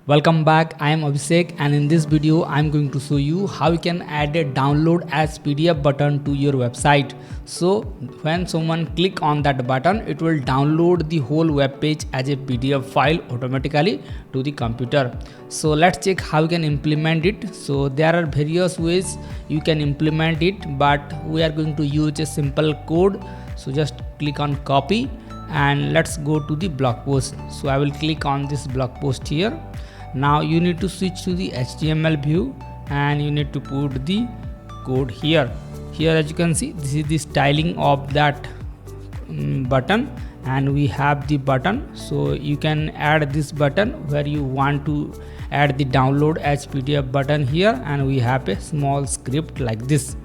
Welcome back, I am Abhishek, and in this video I am going to show you how you can add a download as PDF button to your website. So when someone click on that button, it will download the whole web page as a PDF file automatically to the computer. So let's check how you can implement it. So there are various ways you can implement it, but we are going to use a simple code. So just click on copy and let's go to the blog post. So I will click on this blog post here. Now you need to switch to the HTML view and you need to put the code here. Here as you can see, this is the styling of that button, and we have the button. So you can add this button where you want to add the download as PDF button here, and we have a small script like this.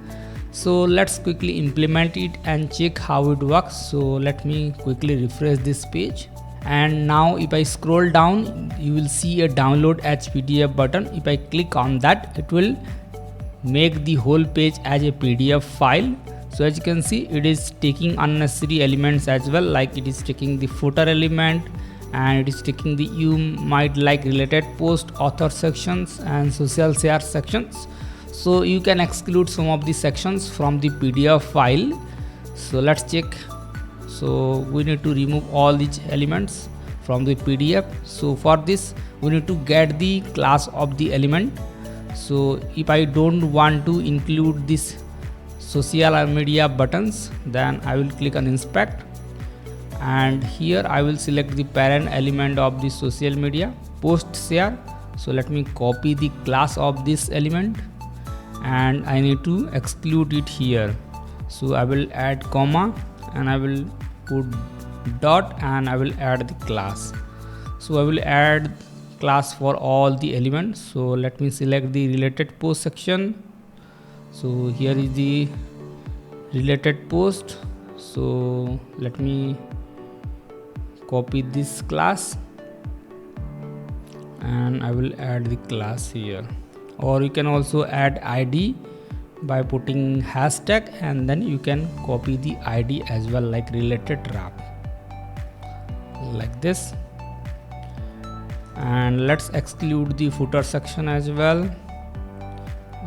So let's quickly implement it and check how it works. So let me quickly refresh this page. And now if I scroll down, you will see a download as PDF button. If I click on that, it will make the whole page as a PDF file. So as you can see, it is taking unnecessary elements as well, like it is taking the footer element, and it is taking the you might like related post, author sections and social share sections. So you can exclude some of the sections from the PDF file. So let's check. So we need to remove all these elements from the PDF. So for this we need to get the class of the element. So if I don't want to include this social media buttons, then I will click on inspect, and here I will select the parent element of the social media post share. So let me copy the class of this element and I need to exclude it here. So I will add comma and I will put dot and I will add the class. So I will add class for all the elements. So let me select the related post section. So here is the related post. So let me copy this class and I will add the class here. Or you can also add ID by putting hashtag, and then you can copy the ID as well, like related wrap, like this. And let's exclude the footer section as well,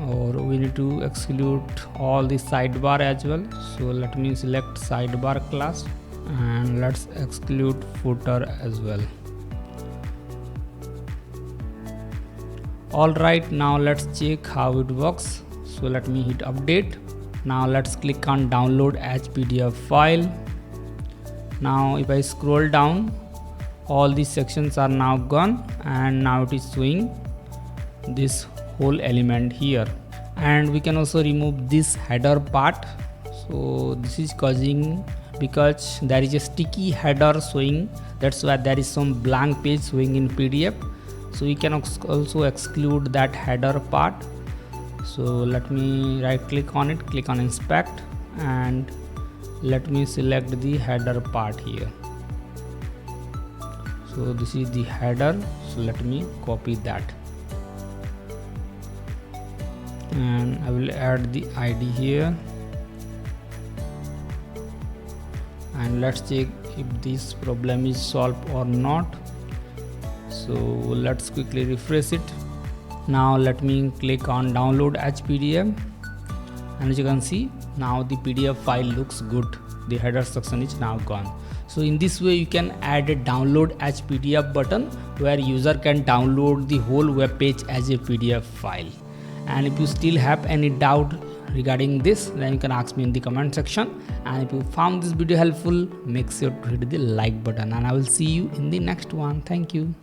or we need to exclude all the sidebar as well. So let me select sidebar class and let's exclude footer as well. Alright, now let's check how it works. So let me hit update. Now let's click on download as PDF file. Now if I scroll down, all these sections are now gone, and now it is showing this whole element here. And we can also remove this header part. So this is causing because there is a sticky header showing, that's why there is some blank page showing in PDF. So you can also exclude that header part. So let me right click on it, click on inspect, and let me select the header part here. So this is the header. So let me copy that and I will add the ID here, and let's check if this problem is solved or not. So let's quickly refresh it. Now let me click on download as PDF, and as you can see, now the PDF file looks good. The header section is now gone. So in this way you can add a download as PDF button where user can download the whole web page as a PDF file. And if you still have any doubt regarding this, then you can ask me in the comment section. And if you found this video helpful, make sure to hit the like button, and I will see you in the next one. Thank you.